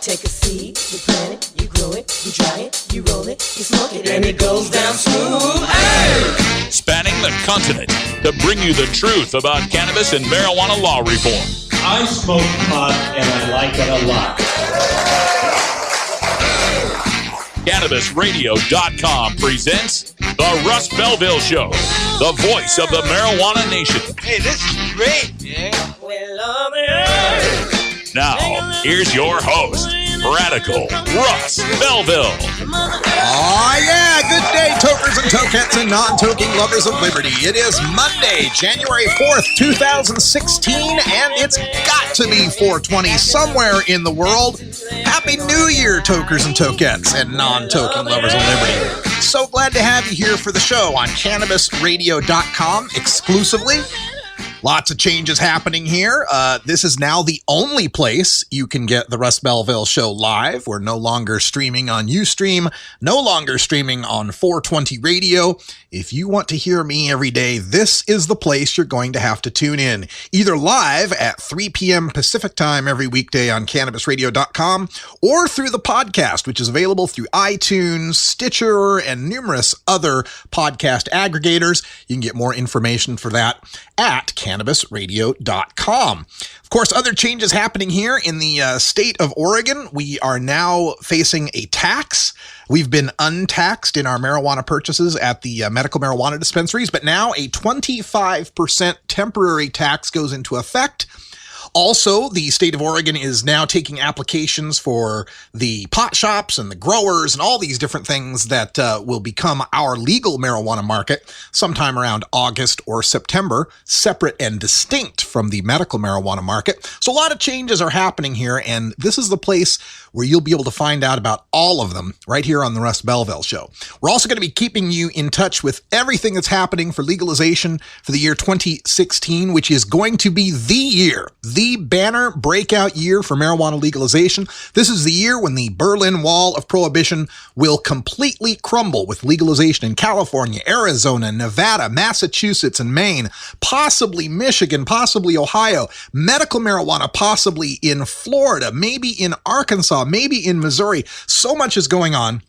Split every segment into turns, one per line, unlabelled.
Take a seed, you plant it, you grow it, you dry it, you roll it, you smoke it, and it goes down smooth. Hey!
Spanning the continent to bring you the truth about cannabis and marijuana law reform.
I smoke pot and I like it a lot.
CannabisRadio.com presents The Russ Belville Show, the voice of the marijuana nation.
Hey, this is great, man.
Now, here's your host, Radical Russ Belville.
Oh, yeah. Good day, tokers and tokettes and non-toking lovers of liberty. It is Monday, January 4th, 2016, and it's got to be 420 somewhere in the world. Happy New Year, tokers and tokettes and non-toking lovers of liberty. So glad to have you here for the show on CannabisRadio.com exclusively. Lots of changes happening here. This is now the only place you can get the Russ Belville Show live. We're no longer streaming on Ustream, no longer streaming on 420 Radio. If you want to hear me every day, this is the place you're going to have to tune in. Either live at 3 p.m. Pacific time every weekday on CannabisRadio.com or through the podcast, which is available through iTunes, Stitcher, and numerous other podcast aggregators. You can get more information for that at CannabisRadio.com. Of course, other changes happening here in the state of Oregon. We are now facing a tax. We've been untaxed in our marijuana purchases at the medical marijuana dispensaries, but now a 25% temporary tax goes into effect. Also, the state of Oregon is now taking applications for the pot shops and the growers and all these different things that will become our legal marijuana market sometime around August or September, separate and distinct from the medical marijuana market. So a lot of changes are happening here, and this is the place where you'll be able to find out about all of them right here on the Russ Belville Show. We're also going to be keeping you in touch with everything that's happening for legalization for the year 2016, which is going to be the year, the banner breakout year for marijuana legalization. This is the year when the Berlin Wall of Prohibition will completely crumble with legalization in California, Arizona, Nevada, Massachusetts, and Maine, possibly Michigan, possibly Ohio, medical marijuana, possibly in Florida, maybe in Arkansas, maybe in Missouri. So much is going on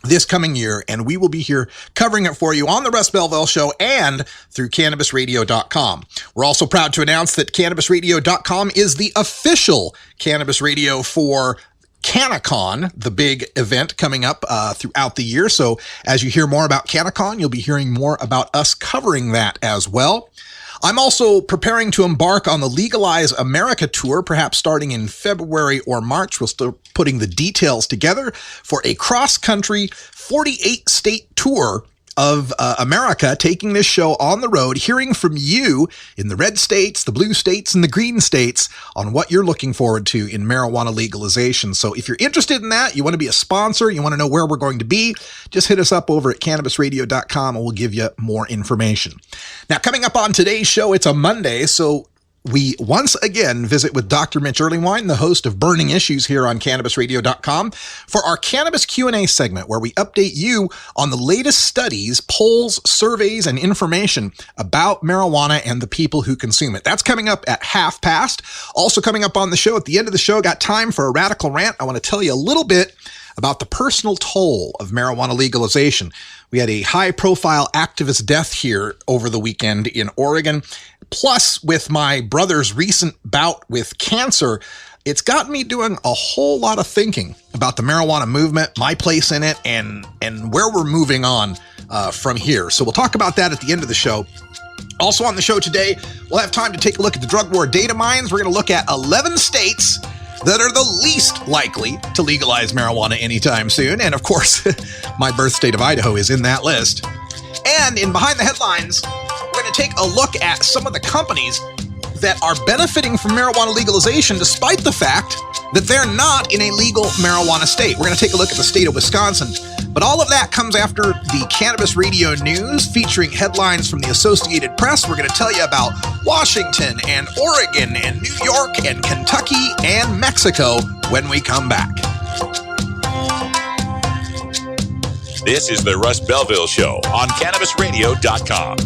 this coming year, and we will be here covering it for you on the Russ Belville Show and through CannabisRadio.com. We're also proud to announce that CannabisRadio.com is the official Cannabis Radio for CannaCon, the big event coming up throughout the year. So as you hear more about CannaCon, you'll be hearing more about us covering that as well. I'm also preparing to embark on the Legalize America tour, perhaps starting in February or March. We'll start putting the details together for a cross-country 48-state tour of America, taking this show on the road, hearing from you in the red states, the blue states, and the green states on what you're looking forward to in marijuana legalization. So if you're interested in that, you want to be a sponsor, you want to know where we're going to be, just hit us up over at CannabisRadio.com and we'll give you more information. Now, coming up on today's show, it's a Monday, so we once again visit with Dr.Mitch, the host of Burning Issues here on CannabisRadio.com, for our Cannabis Q&A segment, where we update you on the latest studies, polls, surveys, and information about marijuana and the people who consume it. That's coming up at 1:30. Also coming up on the show, at the end of the show, got time for a radical rant. I want to tell you a little bit about the personal toll of marijuana legalization. We had a high-profile activist death here over the weekend in Oregon. Plus, with my brother's recent bout with cancer, it's gotten me doing a whole lot of thinking about the marijuana movement, my place in it, and where we're moving on from here. So we'll talk about that at the end of the show. Also on the show today, we'll have time to take a look at the drug war data mines. We're going to look at 11 states that are the least likely to legalize marijuana anytime soon. And of course, my birth state of Idaho is in that list. And in Behind the Headlines, we're going to take a look at some of the companies that are benefiting from marijuana legalization despite the fact that they're not in a legal marijuana state. We're going to take a look at the state of Wisconsin. But all of that comes after the Cannabis Radio News featuring headlines from the Associated Press. We're going to tell you about Washington and Oregon and New York and Kentucky and Mexico when we come back.
This is the Russ Belville Show on CannabisRadio.com.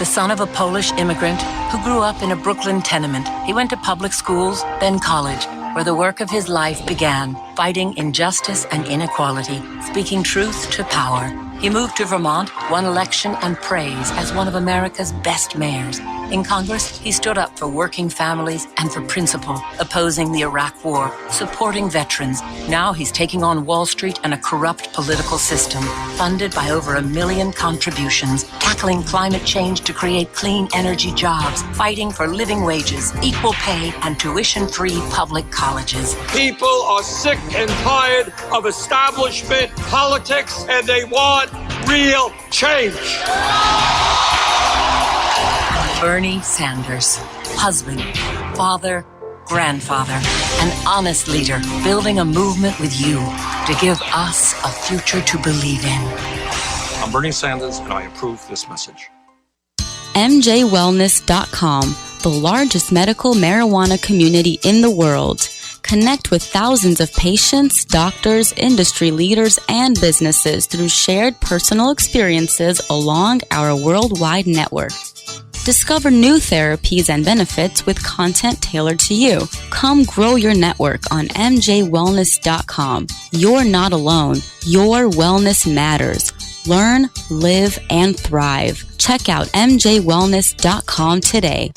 the son of a Polish immigrant who grew up in a Brooklyn tenement. He went to public schools, then college, where the work of his life began, fighting injustice and inequality, speaking truth to power. He moved to Vermont, won election and praise as one of America's best mayors. In Congress, he stood up for working families and for principle, opposing the Iraq War, supporting veterans. Now he's taking on Wall Street and a corrupt political system, funded by over 1 million contributions, tackling climate change to create clean energy jobs, fighting for living wages, equal pay, and tuition-free public colleges.
People are sick and tired of establishment politics, and they want real change.
Bernie Sanders, husband, father, grandfather, an honest leader, building a movement with you to give us a future to believe in.
I'm Bernie Sanders, and I approve this message.
MJWellness.com, the largest medical marijuana community in the world. Connect with thousands of patients, doctors, industry leaders, and businesses through shared personal experiences along our worldwide network. Discover new therapies and benefits with content tailored to you. Come grow your network on MJWellness.com. You're not alone. Your wellness matters. Learn, live, and thrive. Check out MJWellness.com today.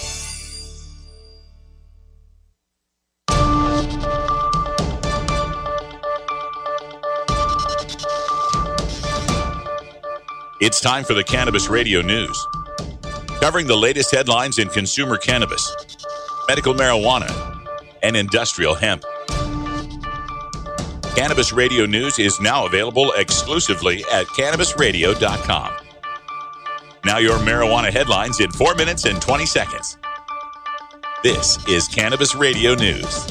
It's time for the Cannabis Radio News, covering the latest headlines in consumer cannabis, medical marijuana, and industrial hemp. Cannabis Radio News is now available exclusively at CannabisRadio.com. Now your marijuana headlines in 4 minutes and 20 seconds. This is Cannabis Radio News.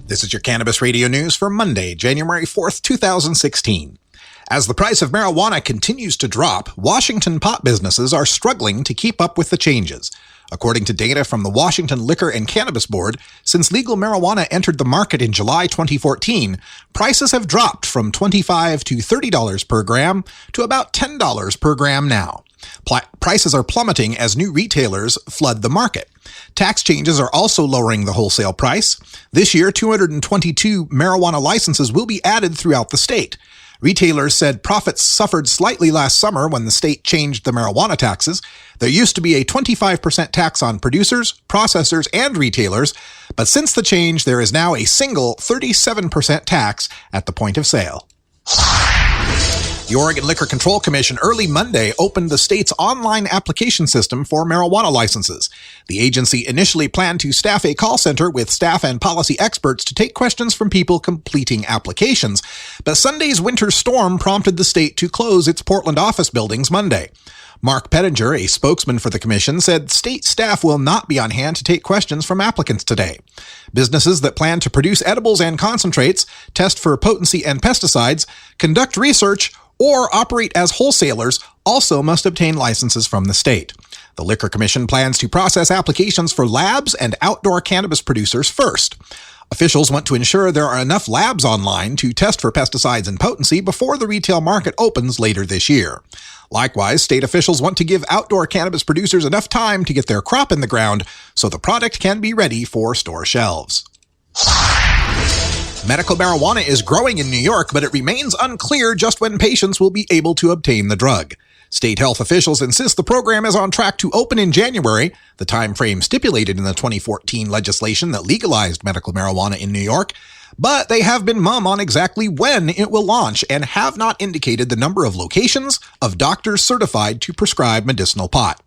This is your Cannabis Radio News for Monday, January 4th, 2016. As the price of marijuana continues to drop, Washington pot businesses are struggling to keep up with the changes. According to data from the Washington Liquor and Cannabis Board, since legal marijuana entered the market in July 2014, prices have dropped from $25 to $30 per gram to about $10 per gram now. Prices are plummeting as new retailers flood the market. Tax changes are also lowering the wholesale price. This year, 222 marijuana licenses will be added throughout the state. Retailers said profits suffered slightly last summer when the state changed the marijuana taxes. There used to be a 25% tax on producers, processors, and retailers, but since the change, there is now a single 37% tax at the point of sale. The Oregon Liquor Control Commission early Monday opened the state's online application system for marijuana licenses. The agency initially planned to staff a call center with staff and policy experts to take questions from people completing applications, but Sunday's winter storm prompted the state to close its Portland office buildings Monday. Mark Pettinger, a spokesman for the commission, said state staff will not be on hand to take questions from applicants today. Businesses that plan to produce edibles and concentrates, test for potency and pesticides, conduct research, or operate as wholesalers also must obtain licenses from the state. The Liquor Commission plans to process applications for labs and outdoor cannabis producers first. Officials want to ensure there are enough labs online to test for pesticides and potency before the retail market opens later this year. Likewise, state officials want to give outdoor cannabis producers enough time to get their crop in the ground so the product can be ready for store shelves. Medical marijuana is growing in New York, but it remains unclear just when patients will be able to obtain the drug. State health officials insist the program is on track to open in January, the time frame stipulated in the 2014 legislation that legalized medical marijuana in New York, but they have been mum on exactly when it will launch and have not indicated the number of locations of doctors certified to prescribe medicinal pot.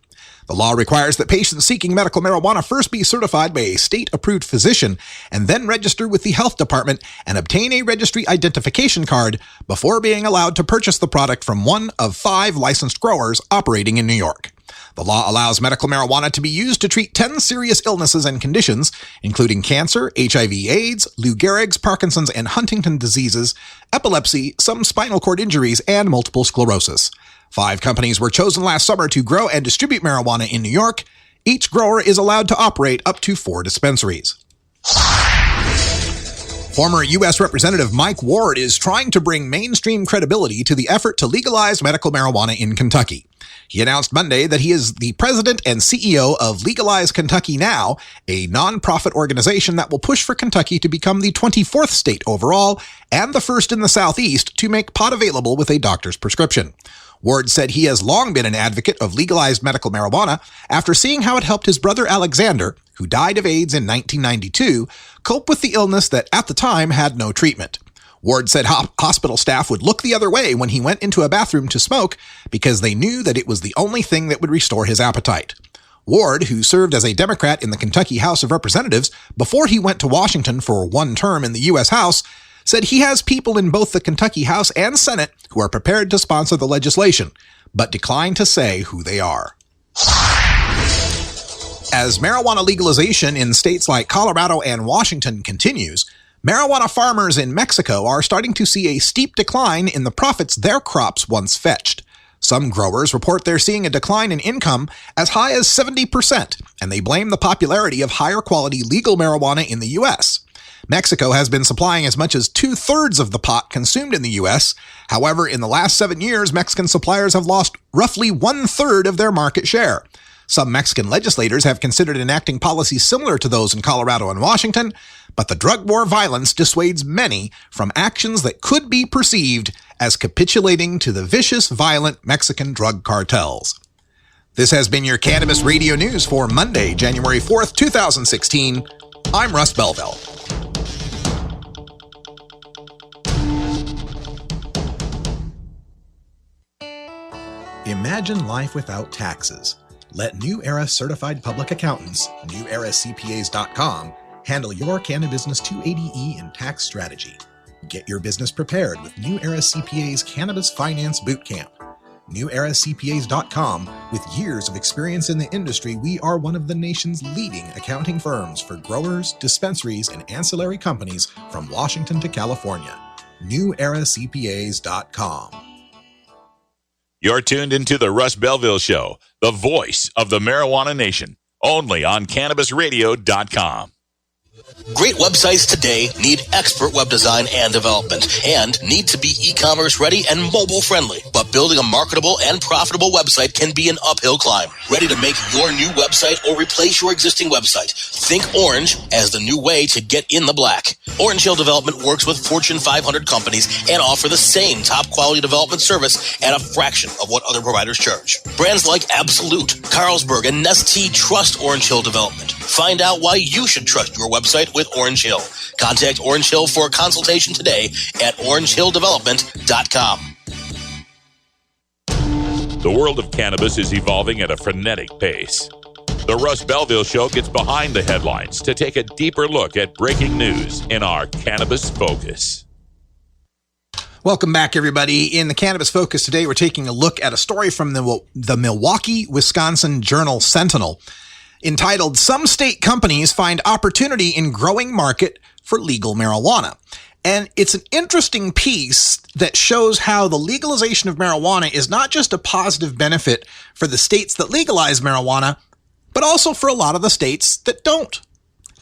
The law requires that patients seeking medical marijuana first be certified by a state-approved physician and then register with the health department and obtain a registry identification card before being allowed to purchase the product from one of 5 licensed growers operating in New York. The law allows medical marijuana to be used to treat 10 serious illnesses and conditions, including cancer, HIV/AIDS, Lou Gehrig's, Parkinson's, and Huntington diseases, epilepsy, some spinal cord injuries, and multiple sclerosis. 5 companies were chosen last summer to grow and distribute marijuana in New York. Each grower is allowed to operate up to 4 dispensaries. Former U.S. Representative Mike Ward is trying to bring mainstream credibility to the effort to legalize medical marijuana in Kentucky. He announced Monday that he is the president and CEO of Legalized Kentucky Now, a nonprofit organization that will push for Kentucky to become the 24th state overall and the first in the Southeast to make pot available with a doctor's prescription. Ward said he has long been an advocate of legalized medical marijuana after seeing how it helped his brother Alexander, who died of AIDS in 1992, cope with the illness that at the time had no treatment. Ward said hospital staff would look the other way when he went into a bathroom to smoke because they knew that it was the only thing that would restore his appetite. Ward, who served as a Democrat in the Kentucky House of Representatives before he went to Washington for one term in the U.S. House, said he has people in both the Kentucky House and Senate who are prepared to sponsor the legislation, but declined to say who they are. As marijuana legalization in states like Colorado and Washington continues, marijuana farmers in Mexico are starting to see a steep decline in the profits their crops once fetched. Some growers report they're seeing a decline in income as high as 70%, and they blame the popularity of higher quality legal marijuana in the U.S. Mexico has been supplying as much as 2/3 of the pot consumed in the U.S. However, in the last 7 years, Mexican suppliers have lost roughly 1/3 of their market share. Some Mexican legislators have considered enacting policies similar to those in Colorado and Washington, but the drug war violence dissuades many from actions that could be perceived as capitulating to the vicious, violent Mexican drug cartels. This has been your Cannabis Radio News for Monday, January 4th, 2016. I'm Russ Belville. Imagine life without taxes. Let New Era Certified Public Accountants, NewEraCPAs.com, handle your Cannabis 280E and tax strategy. Get your business prepared with New Era CPA's Cannabis Finance Bootcamp. NewEraCPAs.com, with years of experience in the industry, we are one of the nation's leading accounting firms for growers, dispensaries, and ancillary companies from Washington to California. NewEraCPAs.com.
You're tuned into the Russ Belville Show, the voice of the marijuana nation, only on CannabisRadio.com.
Great websites today need expert web design and development and need to be e-commerce ready and mobile friendly. But building a marketable and profitable website can be an uphill climb. Ready to make your new website or replace your existing website? Think Orange as the new way to get in the black. Orange Hill Development works with Fortune 500 companies and offer the same top quality development service at a fraction of what other providers charge. Brands like Absolute, Carlsberg, and Nestea trust Orange Hill Development. Find out why you should trust your website with Orange Hill. Contact Orange Hill for a consultation today at orangehilldevelopment.com.
The world of cannabis is evolving at a frenetic pace. The Russ Belville Show gets behind the headlines to take a deeper look at breaking news in our Cannabis Focus.
Welcome back, everybody. In the Cannabis Focus today, we're taking a look at a story from the Milwaukee, Wisconsin Journal-Sentinel entitled, "Some State Companies Find Opportunity in Growing Market for Legal Marijuana." And it's an interesting piece that shows how the legalization of marijuana is not just a positive benefit for the states that legalize marijuana, but also for a lot of the states that don't.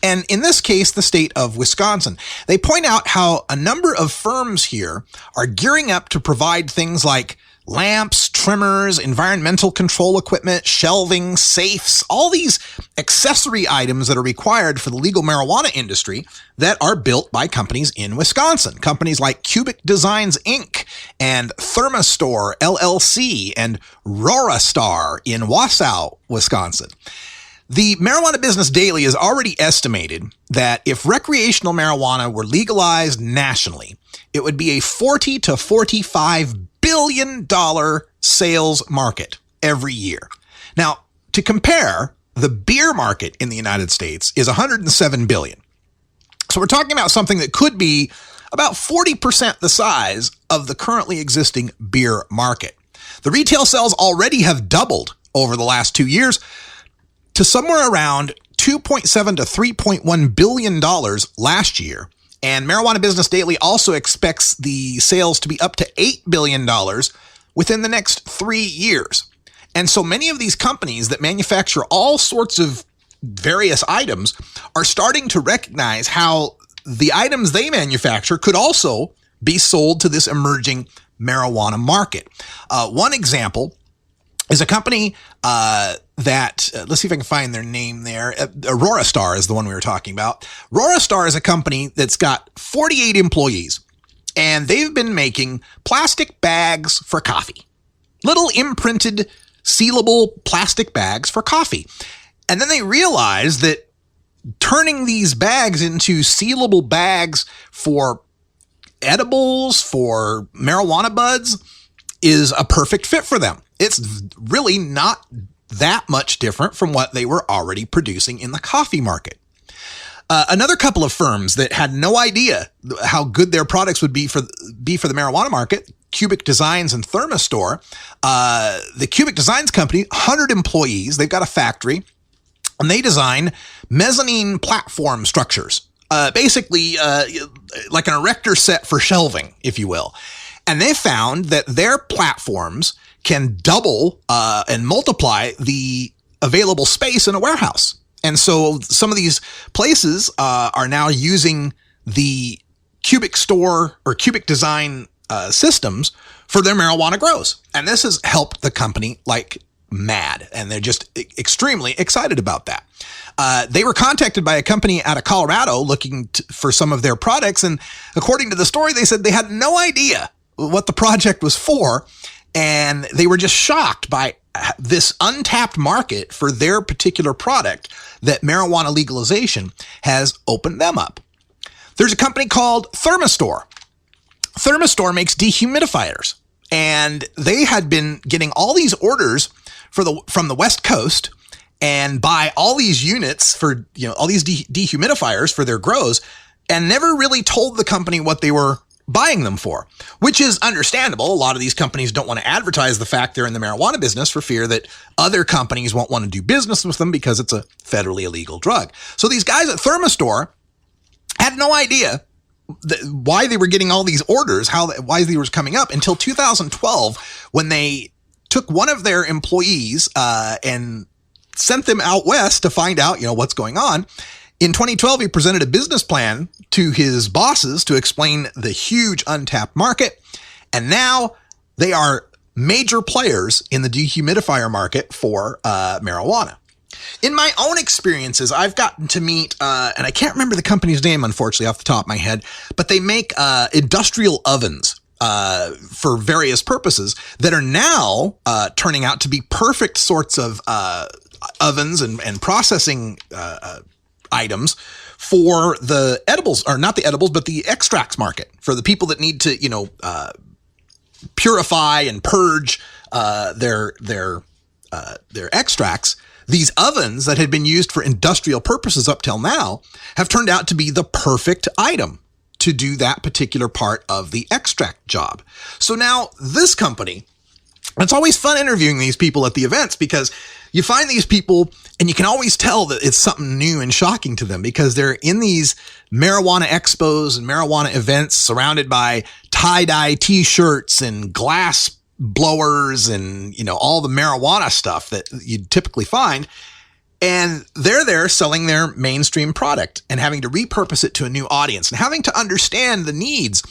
And in this case, the state of Wisconsin. They point out how a number of firms here are gearing up to provide things like lamps, trimmers, environmental control equipment, shelving, safes, all these accessory items that are required for the legal marijuana industry that are built by companies in Wisconsin. Companies like Cubic Designs, Inc. and Thermastore, LLC, and Rorastar in Wausau, Wisconsin. The Marijuana Business Daily has already estimated that if recreational marijuana were legalized nationally, it would be a $40 to $45 billion sales market every year. Now, to compare, the beer market in the United States is $107 billion. So we're talking about something that could be about 40% the size of the currently existing beer market. The retail sales already have doubled over the last 2 years to somewhere around $2.7 to $3.1 billion last year. And Marijuana Business Daily also expects the sales to be up to $8 billion within the next 3 years. And so many of these companies that manufacture all sorts of various items are starting to recognize how the items they manufacture could also be sold to this emerging marijuana market. One example is a company that, let's see if I can find their name there. Aurora Star is the one we were talking about. Aurora Star is a company that's got 48 employees, and they've been making plastic bags for coffee. Little imprinted, sealable plastic bags for coffee. And then they realized that turning these bags into sealable bags for edibles, for marijuana buds, is a perfect fit for them. It's really not that much different from what they were already producing in the coffee market. Another couple of firms that had no idea how good their products would be for the marijuana market, Cubic Designs and Thermistore. The Cubic Designs company, 100 employees, they've got a factory, and they design mezzanine platform structures, basically like an erector set for shelving, if you will. And they found that their platforms can double and multiply the available space in a warehouse. And so some of these places are now using the Cubic Store or Cubic Design systems for their marijuana grows. And this has helped the company like mad. And they're just extremely excited about that. They were contacted by a company out of Colorado looking for some of their products. And according to the story, they said they had no idea what the project was for. And they were just shocked by this untapped market for their particular product that marijuana legalization has opened them up. There's a company called Thermistore. Thermistore makes dehumidifiers, and they had been getting all these orders from the West Coast and buy all these units for, all these dehumidifiers for their grows, and never really told the company what they were buying them for, which is understandable. A lot of these companies don't want to advertise the fact they're in the marijuana business for fear that other companies won't want to do business with them because it's a federally illegal drug. So these guys at Thermistore had no idea why they were getting all these orders, why they were coming up until 2012, when they took one of their employees and sent them out west to find out, what's going on. In 2012, he presented a business plan to his bosses to explain the huge untapped market. And now they are major players in the dehumidifier market for marijuana. In my own experiences, I've gotten to meet, and I can't remember the company's name, unfortunately, off the top of my head, but they make industrial ovens for various purposes that are now turning out to be perfect sorts of ovens and processing items for the edibles, or not the edibles, but the extracts market, for the people that need to, purify and purge their extracts. These ovens that had been used for industrial purposes up till now have turned out to be the perfect item to do that particular part of the extract job. So now this company, it's always fun interviewing these people at the events, because you find these people and you can always tell that it's something new and shocking to them, because they're in these marijuana expos and marijuana events surrounded by tie-dye t-shirts and glass blowers and, all the marijuana stuff that you'd typically find. And they're there selling their mainstream product and having to repurpose it to a new audience and having to understand the needs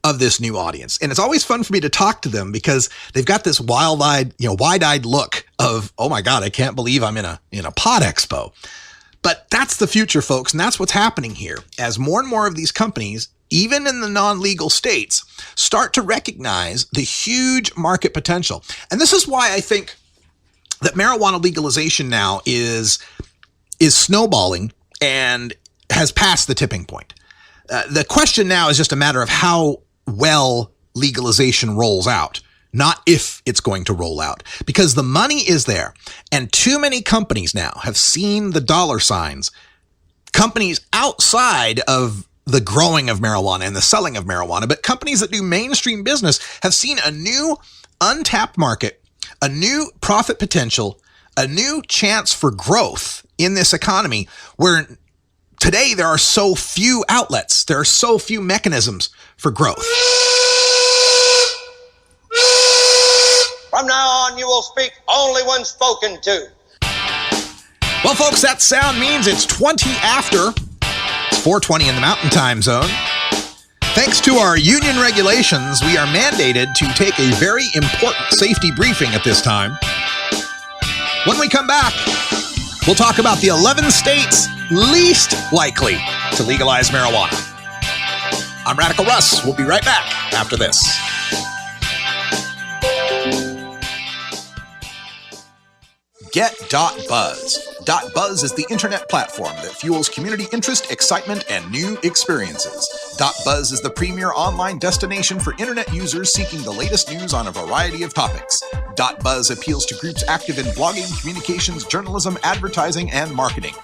of this new audience. And it's always fun for me to talk to them, because they've got this wide-eyed look of, oh my God, I can't believe I'm in a pod expo. But that's the future, folks. And that's what's happening here as more and more of these companies, even in the non-legal states, start to recognize the huge market potential. And this is why I think that marijuana legalization now is snowballing and has passed the tipping point. The question now is just a matter of how well legalization rolls out, not if it's going to roll out, because the money is there. And too many companies now have seen the dollar signs. Companies outside of the growing of marijuana and the selling of marijuana, but companies that do mainstream business have seen a new untapped market, a new profit potential, a new chance for growth in this economy, where today there are so few outlets, there are so few mechanisms for growth.
From now on, you will speak only when spoken to.
Well, folks, that sound means it's 20 after. It's 4:20 in the Mountain Time Zone. Thanks to our union regulations, we are mandated to take a very important safety briefing at this time. When we come back, we'll talk about the 11 states least likely to legalize marijuana. I'm Radical Russ. We'll be right back after this. Get.Buzz. .Buzz is the internet platform that fuels community interest, excitement, and new experiences. .Buzz is the premier online destination for internet users seeking the latest news on a variety of topics. .Buzz appeals to groups active in blogging, communications, journalism, advertising, and marketing.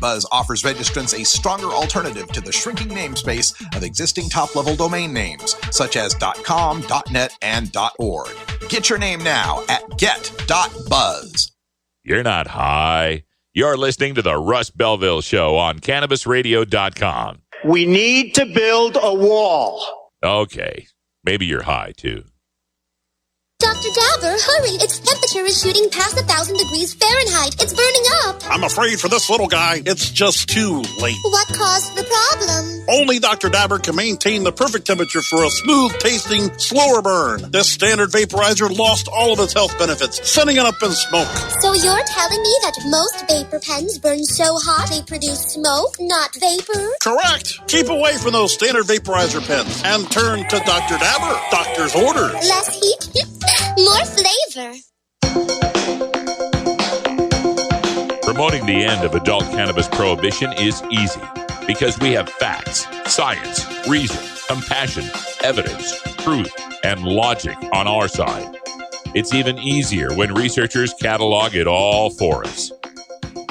.Buzz offers registrants a stronger alternative to the shrinking namespace of existing top-level domain names, such as .com, .net, and .org. Get your name now at get.buzz.
You're not high. You're listening to the Russ Belville Show on CannabisRadio.com.
We need to build a wall.
Okay. Maybe you're high, too.
Dr. Dabber, hurry! Its temperature is shooting past 1,000 degrees Fahrenheit. It's burning up.
I'm afraid for this little guy, it's just too late.
What caused the problem?
Only Dr. Dabber can maintain the perfect temperature for a smooth-tasting, slower burn. This standard vaporizer lost all of its health benefits, sending it up in smoke.
So you're telling me that most vapor pens burn so hot they produce smoke, not vapor?
Correct. Keep away from those standard vaporizer pens and turn to Dr. Dabber. Doctor's orders.
Less heat, more flavor.
Promoting the end of adult cannabis prohibition is easy because we have facts, science, reason, compassion, evidence, truth, and logic on our side. It's even easier when researchers catalog it all for us.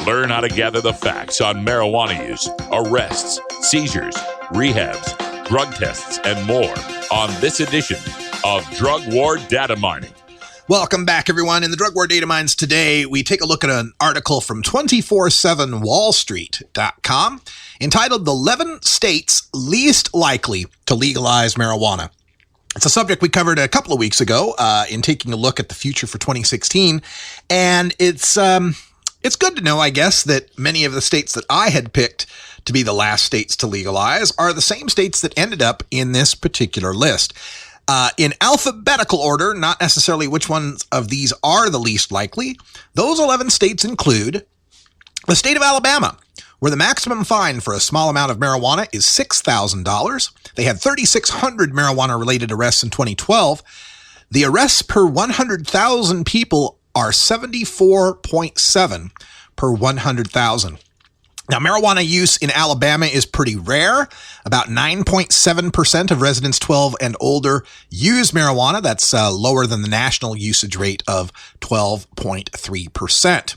Learn how to gather the facts on marijuana use, arrests, seizures, rehabs, drug tests, and more on this edition of Drug War Data Mining.
Welcome back, everyone. In the Drug War Data Mines today, we take a look at an article from 247wallstreet.com entitled "The 11 States Least Likely to Legalize Marijuana." It's a subject we covered a couple of weeks ago in taking a look at the future for 2016, and it's good to know, I guess, that many of the states that I had picked to be the last states to legalize are the same states that ended up in this particular list. In alphabetical order, not necessarily which ones of these are the least likely, those 11 states include the state of Alabama, where the maximum fine for a small amount of marijuana is $6,000. They had 3,600 marijuana-related arrests in 2012. The arrests per 100,000 people are 74.7 per 100,000. Now, marijuana use in Alabama is pretty rare. About 9.7% of residents 12 and older use marijuana. That's lower than the national usage rate of 12.3%.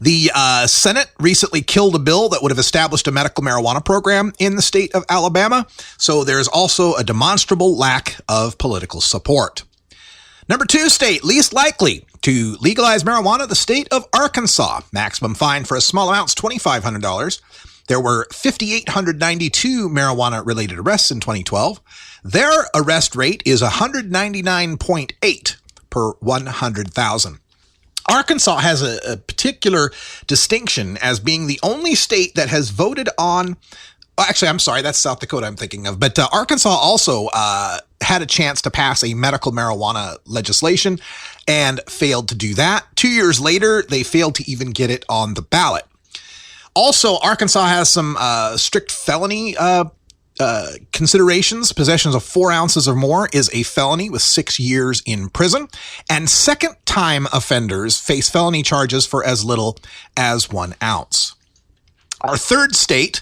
The Senate recently killed a bill that would have established a medical marijuana program in the state of Alabama. So there's also a demonstrable lack of political support. Number 2 state least likely to legalize marijuana, the state of Arkansas. Maximum fine for a small amount is $2,500. There were 5,892 marijuana-related arrests in 2012. Their arrest rate is 199.8 per 100,000. Arkansas has a particular distinction as being the only state that has voted on... Actually, I'm sorry, that's South Dakota I'm thinking of. But Arkansas also had a chance to pass a medical marijuana legislation and failed to do that. 2 years later, they failed to even get it on the ballot. Also, Arkansas has some strict felony considerations. Possessions of 4 ounces or more is a felony with 6 years in prison. And second-time offenders face felony charges for as little as 1 ounce. Our third state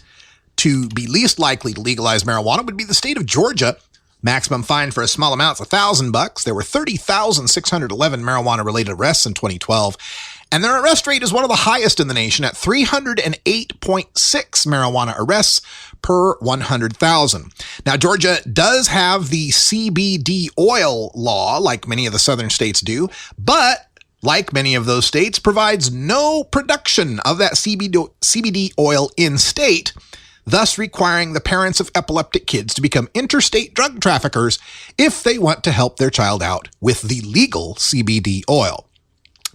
to be least likely to legalize marijuana would be the state of Georgia. Maximum fine for a small amount is $1,000. There were 30,611 marijuana-related arrests in 2012, and their arrest rate is one of the highest in the nation at 308.6 marijuana arrests per 100,000. Now, Georgia does have the CBD oil law, like many of the southern states do, but like many of those states, provides no production of that CBD oil in-state, thus requiring the parents of epileptic kids to become interstate drug traffickers if they want to help their child out with the legal CBD oil.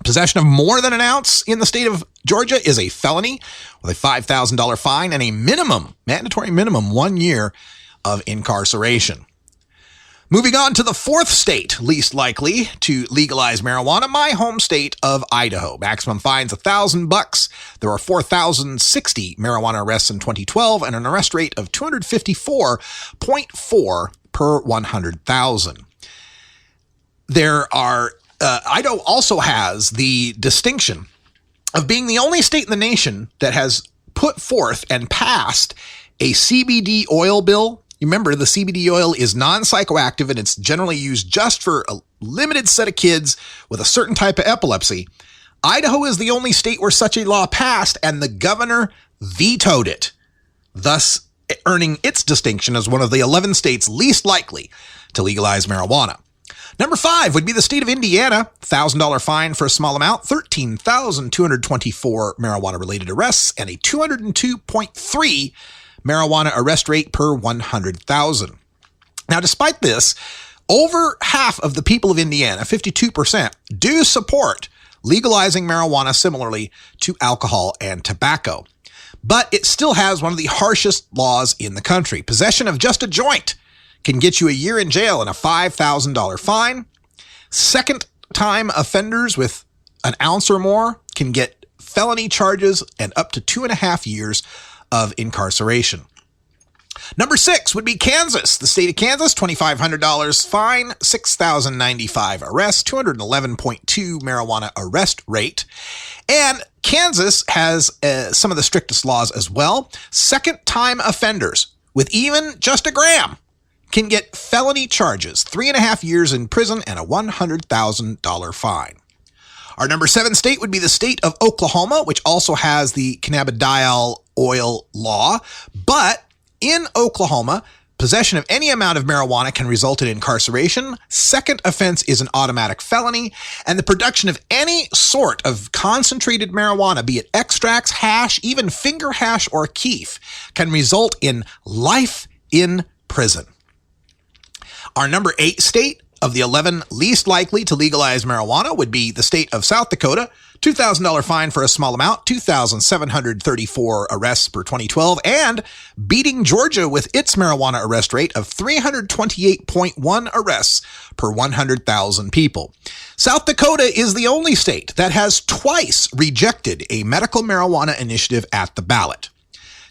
Possession of more than an ounce in the state of Georgia is a felony with a $5,000 fine and a mandatory minimum 1 year of incarceration. Moving on to the fourth state least likely to legalize marijuana, my home state of Idaho. Maximum fines $1,000. There are 4,060 marijuana arrests in 2012 and an arrest rate of 254.4 per 100,000. Idaho also has the distinction of being the only state in the nation that has put forth and passed a CBD oil bill. You remember, the CBD oil is non-psychoactive and it's generally used just for a limited set of kids with a certain type of epilepsy. Idaho is the only state where such a law passed, and the governor vetoed it, thus earning its distinction as one of the 11 states least likely to legalize marijuana. Number 5 would be the state of Indiana. $1,000 fine for a small amount, 13,224 marijuana-related arrests, and a 202.3 marijuana arrest rate per 100,000. Now, despite this, over half of the people of Indiana, 52%, do support legalizing marijuana similarly to alcohol and tobacco. But it still has one of the harshest laws in the country. Possession of just a joint can get you a year in jail and a $5,000 fine. Second-time offenders with an ounce or more can get felony charges and up to 2.5 years of incarceration. Number 6 would be Kansas. The state of Kansas, $2,500 fine, 6,095 arrests, 211.2 marijuana arrest rate. And Kansas has some of the strictest laws as well. Second-time offenders with even just a gram can get felony charges, 3.5 years in prison and a $100,000 fine. Our number 7 state would be the state of Oklahoma, which also has the cannabidiol oil law. But in Oklahoma, possession of any amount of marijuana can result in incarceration. Second offense is an automatic felony. And the production of any sort of concentrated marijuana, be it extracts, hash, even finger hash or keef, can result in life in prison. Our number 8 state of the 11 least likely to legalize marijuana would be the state of South Dakota. $2,000 fine for a small amount, 2,734 arrests per 2012, and beating Georgia with its marijuana arrest rate of 328.1 arrests per 100,000 people. South Dakota is the only state that has twice rejected a medical marijuana initiative at the ballot.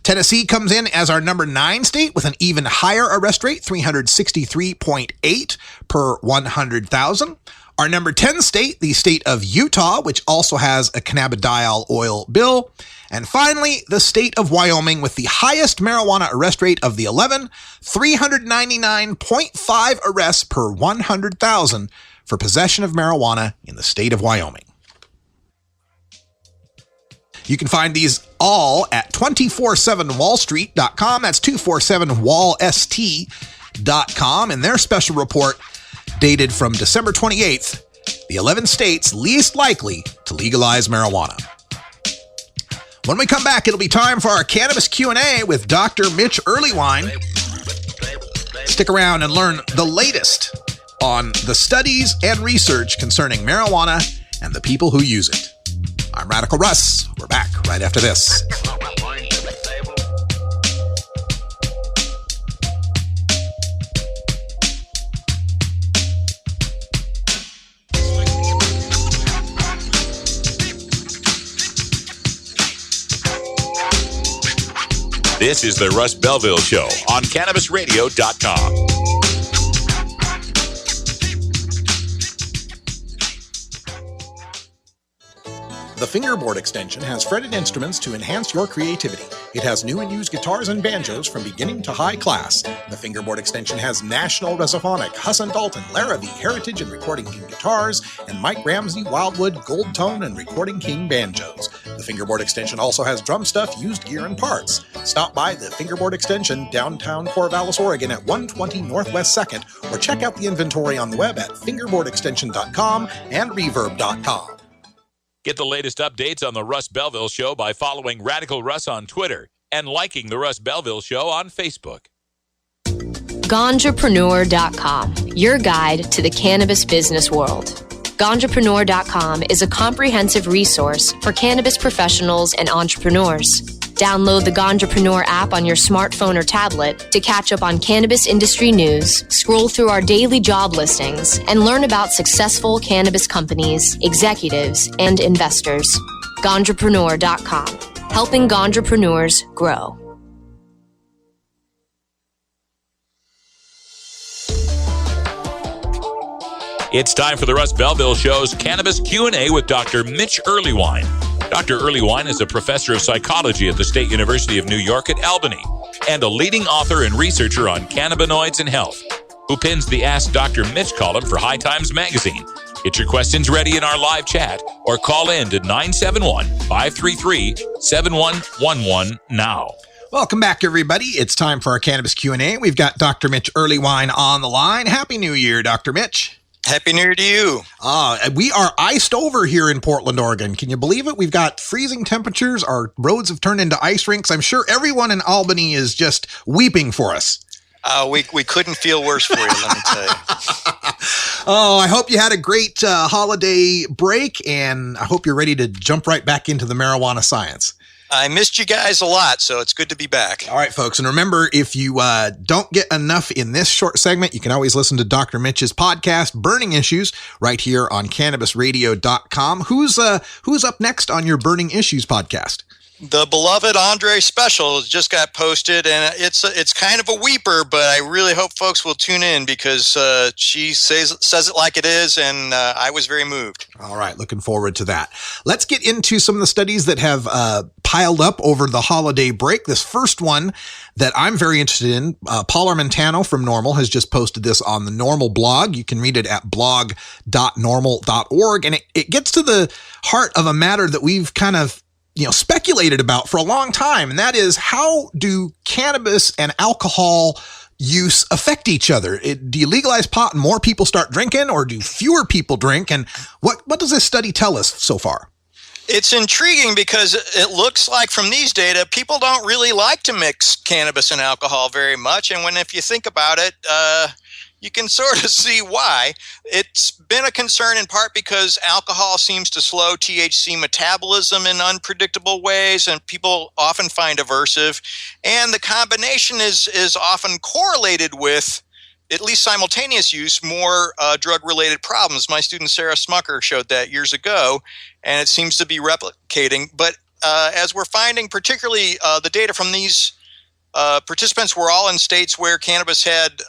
Tennessee comes in as our number 9 state with an even higher arrest rate, 363.8 per 100,000. Our number 10 state, the state of Utah, which also has a cannabidiol oil bill. And finally, the state of Wyoming with the highest marijuana arrest rate of the 11, 399.5 arrests per 100,000 for possession of marijuana in the state of Wyoming. You can find these all at 247wallstreet.com. That's 247wallst.com. And their special report dated from December 28th, the 11 states least likely to legalize marijuana. When we come back, it'll be time for our Cannabis Q&A with Dr. Mitch Earlywine. Stick around and learn the latest on the studies and research concerning marijuana and the people who use it. I'm Radical Russ. We're back right after this.
This is the Russ Bellville Show on CannabisRadio.com.
The Fingerboard extension has fretted instruments to enhance your creativity. It has new and used guitars and banjos from beginning to high class. The Fingerboard extension has National Resophonic, Husson Dalton, Larrabee, Heritage and Recording King guitars, and Mike Ramsey, Wildwood, Gold Tone, and Recording King banjos. The Fingerboard extension also has drum stuff, used gear, and parts. Stop by the Fingerboard extension, downtown Corvallis, Oregon at 120 Northwest 2nd, or check out the inventory on the web at fingerboardextension.com and reverb.com.
Get the latest updates on the Russ Bellville Show by following Radical Russ on Twitter and liking the Russ Bellville Show on Facebook.
Ganjapreneur.com, your guide to the cannabis business world. Ganjapreneur.com is a comprehensive resource for cannabis professionals and entrepreneurs. Download the Ganjapreneur app on your smartphone or tablet to catch up on cannabis industry news, scroll through our daily job listings, and learn about successful cannabis companies, executives, and investors. Ganjapreneur.com, helping Ganjapreneurs grow.
It's time for the Russ Belville Show's Cannabis Q&A with Dr. Mitch Earlywine. Dr. Earlywine is a professor of psychology at the State University of New York at Albany and a leading author and researcher on cannabinoids and health, who pins the Ask Dr. Mitch column for High Times Magazine. Get your questions ready in our live chat or call in to 971-533-7111 now.
Welcome back, everybody. It's time for our Cannabis Q&A. We've got Dr. Mitch Earlywine on the line. Happy New Year, Dr. Mitch.
Happy New Year to you.
We are iced over here in Portland, Oregon. Can you believe it? We've got freezing temperatures. Our roads have turned into ice rinks. I'm sure everyone in Albany is just weeping for us.
We couldn't feel worse for you, let me tell you.
Oh, I hope you had a great holiday break, and I hope you're ready to jump right back into the marijuana science.
I missed you guys a lot, so it's good to be back.
All right, folks. And remember, if you don't get enough in this short segment, you can always listen to Dr. Mitch's podcast, Burning Issues, right here on CannabisRadio.com. Who's up next on your Burning Issues podcast?
The beloved Andre special just got posted, and it's kind of a weeper, but I really hope folks will tune in because she says it like it is, and I was very moved.
All right, looking forward to that. Let's get into some of the studies that have piled up over the holiday break. This first one that I'm very interested in, Paul Armentano from NORML has just posted this on the NORML blog. You can read it at blog.norml.org, and it gets to the heart of a matter that we've kind of speculated about for a long time, and that is, how do cannabis and alcohol use affect each other? Do you legalize pot and more people start drinking, or do fewer people drink? And what does this study tell us so far?
It's intriguing because it looks like from these data, people don't really like to mix cannabis and alcohol very much. And if you think about it, you can sort of see why. It's been a concern in part because alcohol seems to slow THC metabolism in unpredictable ways, and people often find aversive. And the combination is often correlated with, at least simultaneous use, more drug-related problems. My student Sarah Smucker showed that years ago, and it seems to be replicating. But as we're finding, particularly the data from these participants were all in states where cannabis had,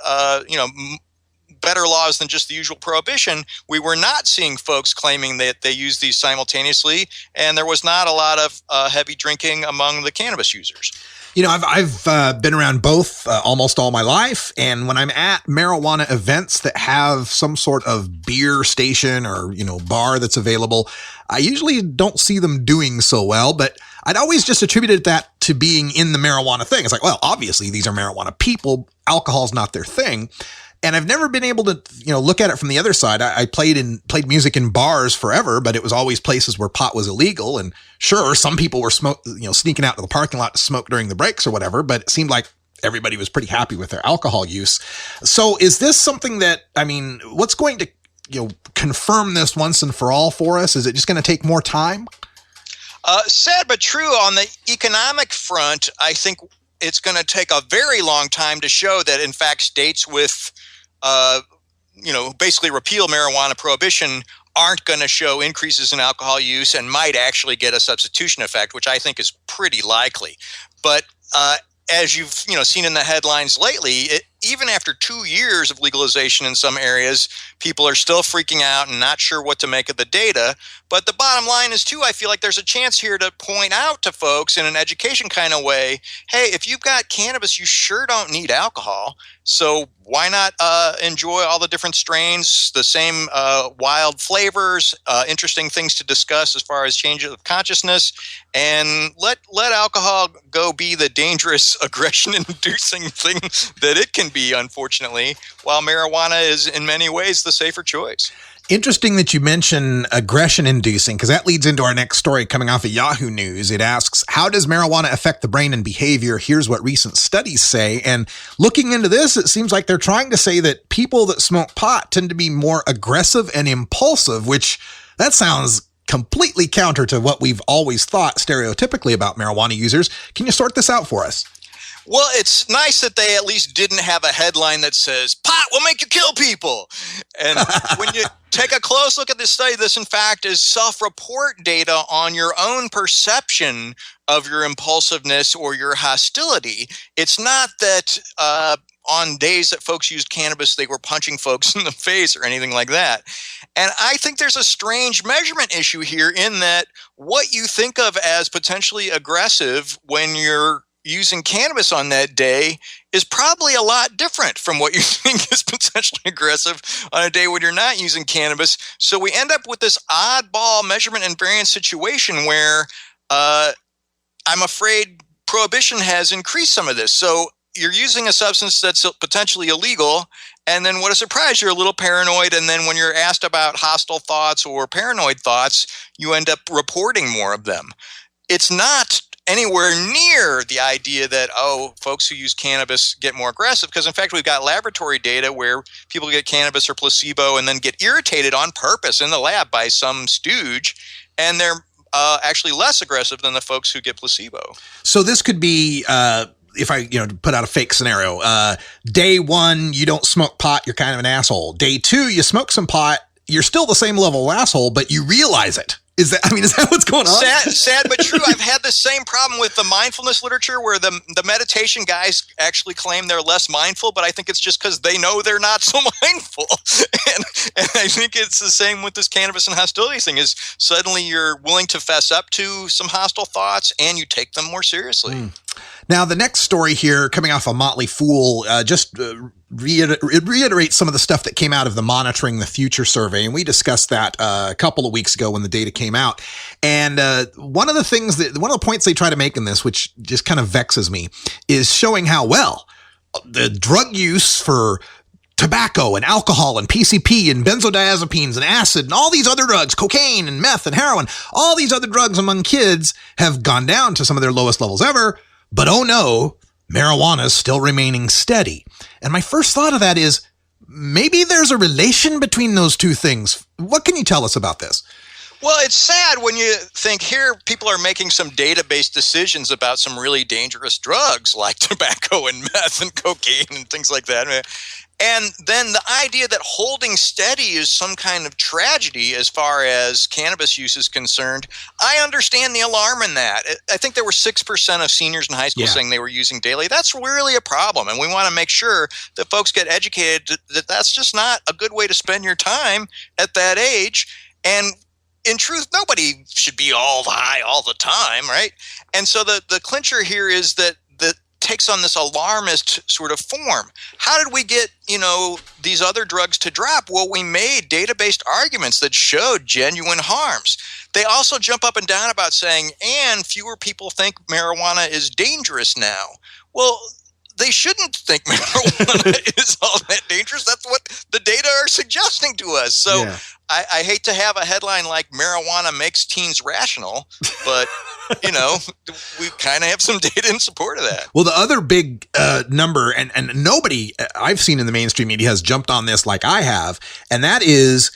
better laws than just the usual prohibition. We were not seeing folks claiming that they use these simultaneously, and there was not a lot of heavy drinking among the cannabis users.
I've been around both almost all my life, and when I'm at marijuana events that have some sort of beer station or, bar that's available, I usually don't see them doing so well, but I'd always just attributed that to being in the marijuana thing. It's like, well, obviously these are marijuana people. Alcohol's not their thing. And I've never been able to, look at it from the other side. I played music in bars forever, but it was always places where pot was illegal. And sure, some people were sneaking out to the parking lot to smoke during the breaks or whatever, but it seemed like everybody was pretty happy with their alcohol use. So is this something that, what's going to, confirm this once and for all for us? Is it just going to take more time?
Sad but true. On the economic front, I think it's going to take a very long time to show that, in fact, states with basically repeal marijuana prohibition aren't going to show increases in alcohol use and might actually get a substitution effect, which I think is pretty likely. But as you've seen in the headlines lately, even after 2 years of legalization in some areas, people are still freaking out and not sure what to make of the data. But the bottom line is, too, I feel like there's a chance here to point out to folks in an education kind of way, hey, if you've got cannabis, you sure don't need alcohol. So why not enjoy all the different strains, the same wild flavors, interesting things to discuss as far as changes of consciousness, and let alcohol go be the dangerous, aggression-inducing thing that it can be, unfortunately, while marijuana is in many ways the safer choice.
Interesting that you mention aggression-inducing, because that leads into our next story coming off of Yahoo News. It asks, how does marijuana affect the brain and behavior? Here's what recent studies say. And looking into this, it seems like they're trying to say that people that smoke pot tend to be more aggressive and impulsive, which that sounds completely counter to what we've always thought stereotypically about marijuana users. Can you sort this out for us?
Well, it's nice that they at least didn't have a headline that says, pot will make you kill people. And when you take a close look at this study, this, in fact, is self-report data on your own perception of your impulsiveness or your hostility. It's not that on days that folks used cannabis, they were punching folks in the face or anything like that. And I think there's a strange measurement issue here in that what you think of as potentially aggressive when you're using cannabis on that day is probably a lot different from what you think is potentially aggressive on a day when you're not using cannabis. So we end up with this oddball measurement and variance situation where I'm afraid prohibition has increased some of this. So you're using a substance that's potentially illegal, and then what a surprise, you're a little paranoid, and then when you're asked about hostile thoughts or paranoid thoughts, you end up reporting more of them. It's not anywhere near the idea that, folks who use cannabis get more aggressive, because in fact we've got laboratory data where people get cannabis or placebo and then get irritated on purpose in the lab by some stooge, and they're actually less aggressive than the folks who get placebo.
So this could be, if I put out a fake scenario, day one, you don't smoke pot, you're kind of an asshole. Day two, you smoke some pot, you're still the same level of asshole, but you realize it. Is that what's going on?
Sad but true. I've had the same problem with the mindfulness literature where the meditation guys actually claim they're less mindful, but I think it's just because they know they're not so mindful. And I think it's the same with this cannabis and hostility thing is suddenly you're willing to fess up to some hostile thoughts and you take them more seriously.
Now, the next story here coming off of Motley Fool just reiterates some of the stuff that came out of the Monitoring the Future survey. And we discussed that a couple of weeks ago when the data came out. And one of the points they try to make in this, which just kind of vexes me, is showing how well the drug use for tobacco and alcohol and PCP and benzodiazepines and acid and all these other drugs, cocaine and meth and heroin, all these other drugs among kids have gone down to some of their lowest levels ever. But oh no, marijuana is still remaining steady. And my first thought of that is maybe there's a relation between those two things. What can you tell us about this?
Well, it's sad when you think here people are making some database decisions about some really dangerous drugs like tobacco and meth and cocaine and things like that. And then the idea that holding steady is some kind of tragedy as far as cannabis use is concerned, I understand the alarm in that. I think there were 6% of seniors in high school saying they were using daily. That's really a problem. And we want to make sure that folks get educated that that's just not a good way to spend your time at that age. And in truth, nobody should be all high all the time, right? And so the clincher here is that takes on this alarmist sort of form. How did we get, these other drugs to drop? Well, we made data-based arguments that showed genuine harms. They also jump up and down about saying, and fewer people think marijuana is dangerous now. Well, they shouldn't think marijuana is all that dangerous. That's what the data are suggesting to us. So I hate to have a headline like marijuana makes teens rational, but we kind of have some data in support of that.
Well, the other big number, and nobody I've seen in the mainstream media has jumped on this like I have, and that is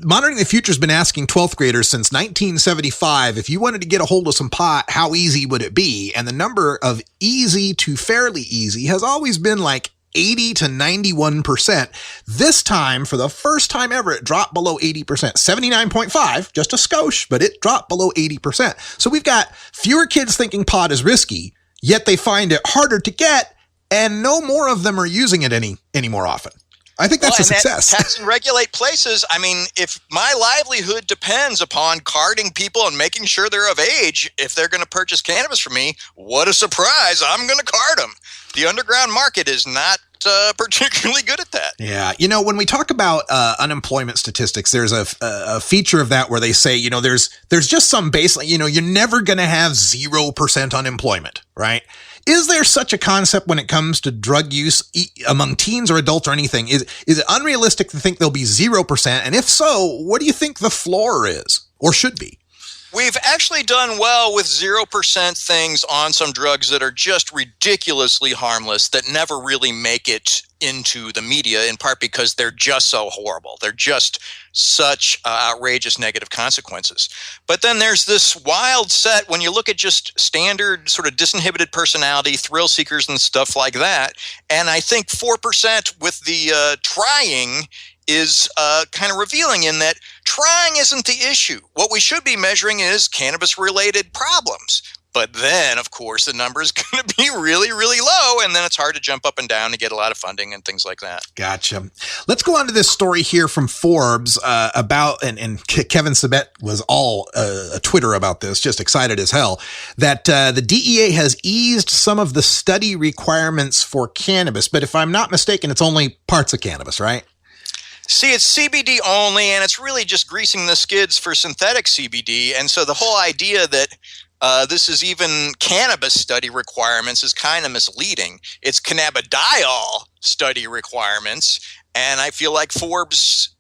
Monitoring the Future has been asking 12th graders since 1975, if you wanted to get a hold of some pot, how easy would it be? And the number of easy to fairly easy has always been like 80 to 91%. This time, for the first time ever, it dropped below 80%. 79.5, just a skosh, but it dropped below 80%. So we've got fewer kids thinking pot is risky, yet they find it harder to get, and no more of them are using it any more often. I think that's a success.
Tax and regulate places. I mean, if my livelihood depends upon carding people and making sure they're of age, if they're going to purchase cannabis from me, what a surprise. I'm going to card them. The underground market is not particularly good at that.
Yeah. When we talk about unemployment statistics, there's a feature of that where they say, there's just some baseline, you're never going to have 0% unemployment, right? Is there such a concept when it comes to drug use among teens or adults or anything? Is it unrealistic to think there'll be 0%? And if so, what do you think the floor is or should be?
We've actually done well with 0% things on some drugs that are just ridiculously harmless that never really make it into the media, in part because they're just so horrible. They're just such outrageous negative consequences. But then there's this wild set when you look at just standard sort of disinhibited personality, thrill seekers and stuff like that. And I think 4% with the trying is kind of revealing in that trying isn't the issue. What we should be measuring is cannabis-related problems. But then, of course, the number is going to be really, really low, and then it's hard to jump up and down to get a lot of funding and things like that.
Gotcha. Let's go on to this story here from Forbes about, and Kevin Sabet was all a Twitter about this, just excited as hell, that the DEA has eased some of the study requirements for cannabis. But if I'm not mistaken, it's only parts of cannabis, right?
See, it's CBD only, and it's really just greasing the skids for synthetic CBD. And so the whole idea that this is even cannabis study requirements is kind of misleading. It's cannabidiol study requirements. And I feel like Forbes,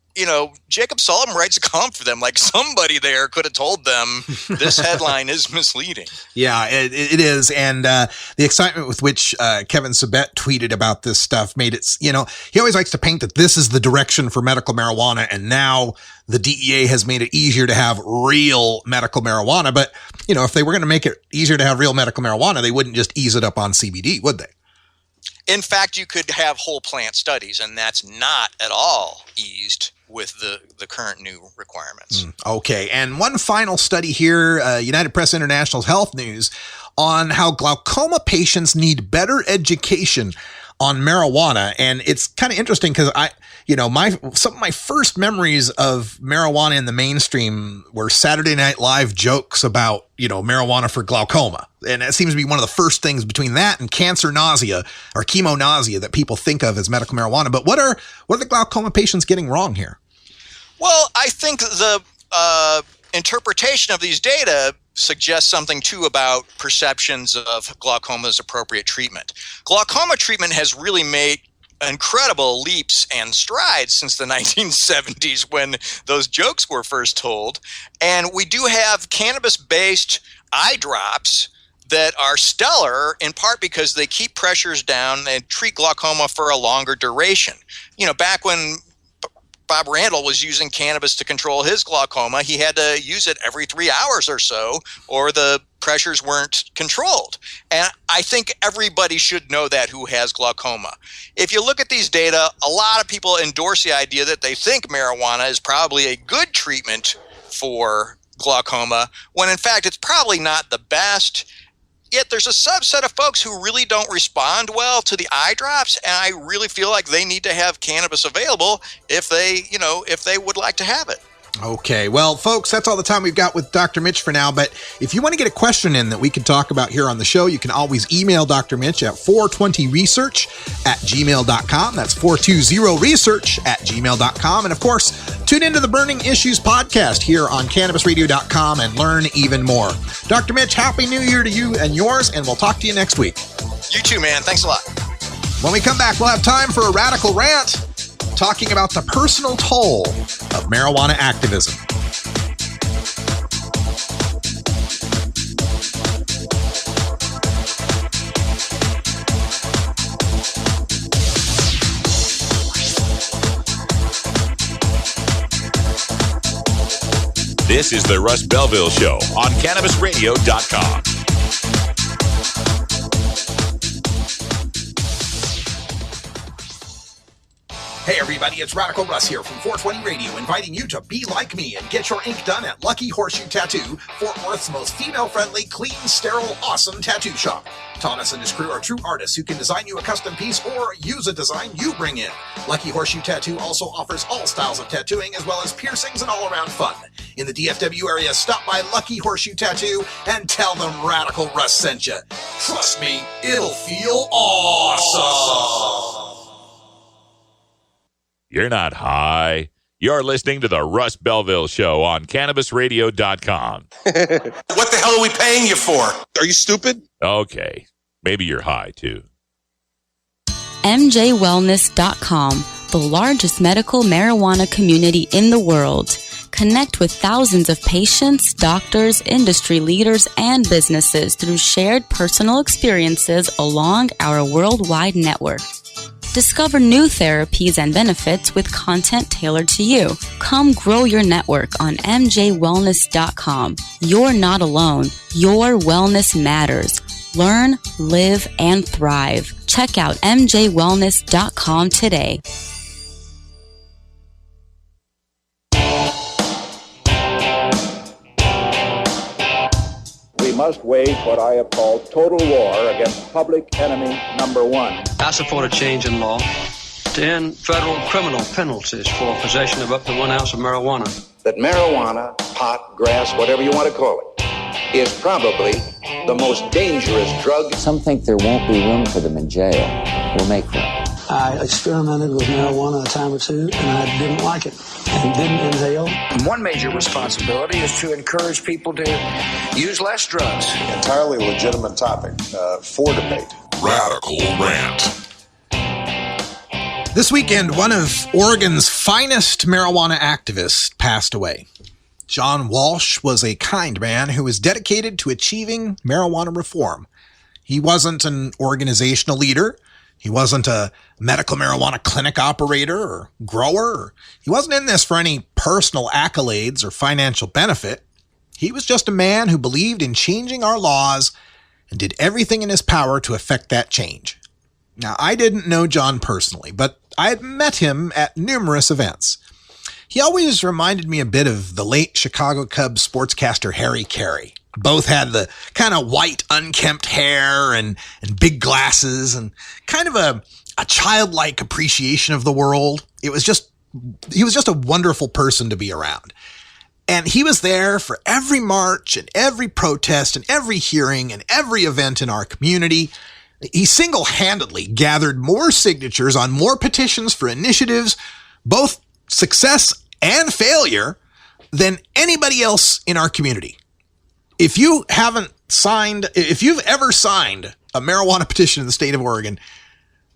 Jacob Sullivan writes a column for them. Like somebody there could have told them this headline is misleading.
Yeah, it is. And the excitement with which Kevin Sabet tweeted about this stuff made it, he always likes to paint that this is the direction for medical marijuana. And now the DEA has made it easier to have real medical marijuana. But, if they were going to make it easier to have real medical marijuana, they wouldn't just ease it up on CBD, would they?
In fact, you could have whole plant studies, and that's not at all eased with the current new requirements.
Okay. And one final study here, United Press International's Health News, on how glaucoma patients need better education on marijuana. And it's kind of interesting because some of my first memories of marijuana in the mainstream were Saturday Night Live jokes about, marijuana for glaucoma. And that seems to be one of the first things between that and cancer nausea or chemo nausea that people think of as medical marijuana. But what are the glaucoma patients getting wrong here?
Well, I think the interpretation of these data suggests something too about perceptions of glaucoma's appropriate treatment. Glaucoma treatment has really made incredible leaps and strides since the 1970s when those jokes were first told. And we do have cannabis-based eye drops that are stellar, in part because they keep pressures down and treat glaucoma for a longer duration. Back when Bob Randall was using cannabis to control his glaucoma, he had to use it every 3 hours or so, or the pressures weren't controlled. And I think everybody should know that who has glaucoma. If you look at these data, a lot of people endorse the idea that they think marijuana is probably a good treatment for glaucoma, when in fact it's probably not the best. Yet there's a subset of folks who really don't respond well to the eye drops, and I really feel like they need to have cannabis available if they would like to have it.
Okay, well, folks, that's all the time we've got with Dr. Mitch for now. But if you want to get a question in that we can talk about here on the show, you can always email Dr. Mitch at 420research@gmail.com. That's 420research@gmail.com. And of course, tune into the Burning Issues podcast here on CannabisRadio.com and learn even more. Dr. Mitch, Happy New Year to you and yours, and we'll talk to you next week.
You too, man. Thanks a lot.
When we come back, we'll have time for a radical rant, talking about the personal toll of marijuana activism.
This is the Russ Belville Show on CannabisRadio.com.
Hey everybody, it's Radical Russ here from 420 Radio, inviting you to be like me and get your ink done at Lucky Horseshoe Tattoo, Fort Worth's most female-friendly, clean, sterile, awesome tattoo shop. Thomas and his crew are true artists who can design you a custom piece or use a design you bring in. Lucky Horseshoe Tattoo also offers all styles of tattooing as well as piercings and all-around fun. In the DFW area, stop by Lucky Horseshoe Tattoo and tell them Radical Russ sent you. Trust me, it'll feel awesome.
You're not high. You're listening to the Russ Belville Show on CannabisRadio.com.
What the hell are we paying you for? Are you stupid?
Okay. Maybe you're high, too.
MJWellness.com, the largest medical marijuana community in the world. Connect with thousands of patients, doctors, industry leaders, and businesses through shared personal experiences along our worldwide network. Discover new therapies and benefits with content tailored to you. Come grow your network on mjwellness.com. You're not alone. Your wellness matters. Learn, live, and thrive. Check out mjwellness.com today.
We must wage what I have called total war against public enemy number one.
I support a change in law to end federal criminal penalties for possession of up to 1 ounce of marijuana.
That marijuana, pot, grass, whatever you want to call it, is probably the most dangerous drug.
Some think there won't be room for them in jail. We'll make room.
I experimented with marijuana a time or two, and I didn't like it and didn't inhale.
One major responsibility is to encourage people to use less drugs.
Entirely legitimate topic for debate.
Radical Rant.
This weekend, one of Oregon's finest marijuana activists passed away. John Walsh was a kind man who was dedicated to achieving marijuana reform. He wasn't an organizational leader. He wasn't a medical marijuana clinic operator or grower. He wasn't in this for any personal accolades or financial benefit. He was just a man who believed in changing our laws and did everything in his power to effect that change. Now, I didn't know John personally, but I had met him at numerous events. He always reminded me a bit of the late Chicago Cubs sportscaster Harry Carey. Both had the kind of white, unkempt hair and big glasses and kind of a childlike appreciation of the world. He was just a wonderful person to be around. And he was there for every march and every protest and every hearing and every event in our community. He single-handedly gathered more signatures on more petitions for initiatives, both success and failure, than anybody else in our community. If you've ever signed a marijuana petition in the state of Oregon,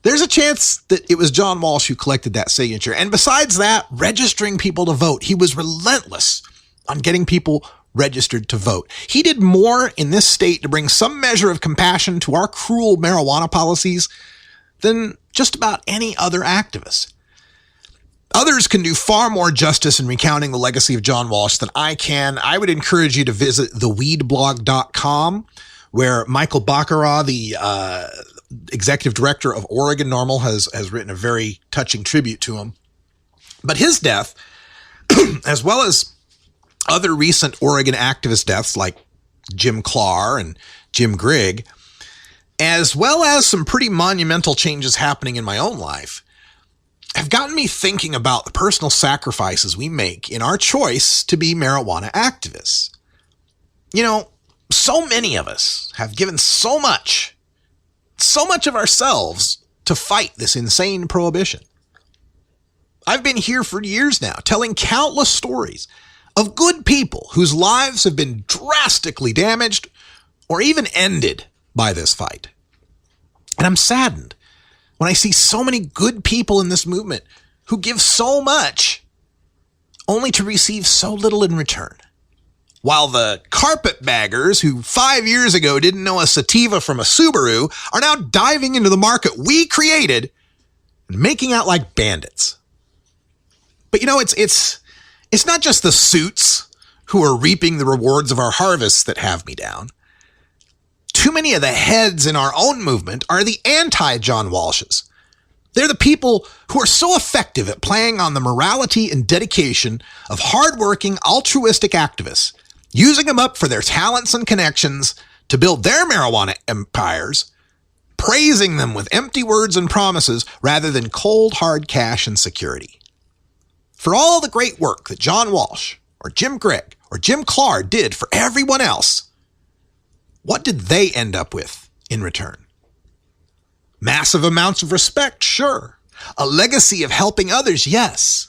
there's a chance that it was John Walsh who collected that signature. And besides that, registering people to vote, he was relentless on getting people registered to vote. He did more in this state to bring some measure of compassion to our cruel marijuana policies than just about any other activist. Others can do far more justice in recounting the legacy of John Walsh than I can. I would encourage you to visit theweedblog.com, where Michael Baccarat, the executive director of Oregon NORML, has written a very touching tribute to him. But his death, as well as other recent Oregon activist deaths like Jim Clark and Jim Grigg, as well as some pretty monumental changes happening in my own life, have gotten me thinking about the personal sacrifices we make in our choice to be marijuana activists. You know, so many of us have given so much of ourselves to fight this insane prohibition. I've been here for years now, telling countless stories of good people whose lives have been drastically damaged or even ended by this fight. And I'm saddened when I see so many good people in this movement who give so much only to receive so little in return. While the carpetbaggers who 5 years ago didn't know a sativa from a Subaru are now diving into the market we created and making out like bandits. But you know, it's not just the suits who are reaping the rewards of our harvests that have me down. Too many of the heads in our own movement are the anti-John Walshes. They're the people who are so effective at playing on the morality and dedication of hardworking, altruistic activists, using them up for their talents and connections to build their marijuana empires, praising them with empty words and promises rather than cold, hard cash and security. For all the great work that John Walsh or Jim Grigg or Jim Clark did for everyone else, what did they end up with in return? Massive amounts of respect, sure. A legacy of helping others, yes.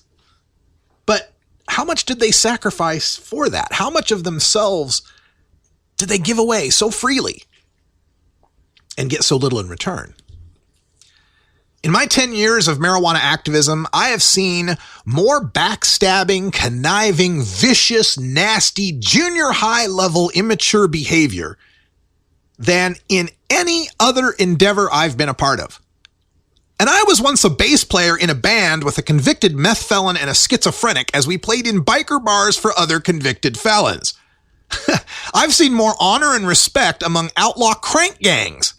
But how much did they sacrifice for that? How much of themselves did they give away so freely and get so little in return? In my 10 years of marijuana activism, I have seen more backstabbing, conniving, vicious, nasty, junior high level immature behavior than in any other endeavor I've been a part of. And I was once a bass player in a band with a convicted meth felon and a schizophrenic as we played in biker bars for other convicted felons. I've seen more honor and respect among outlaw crank gangs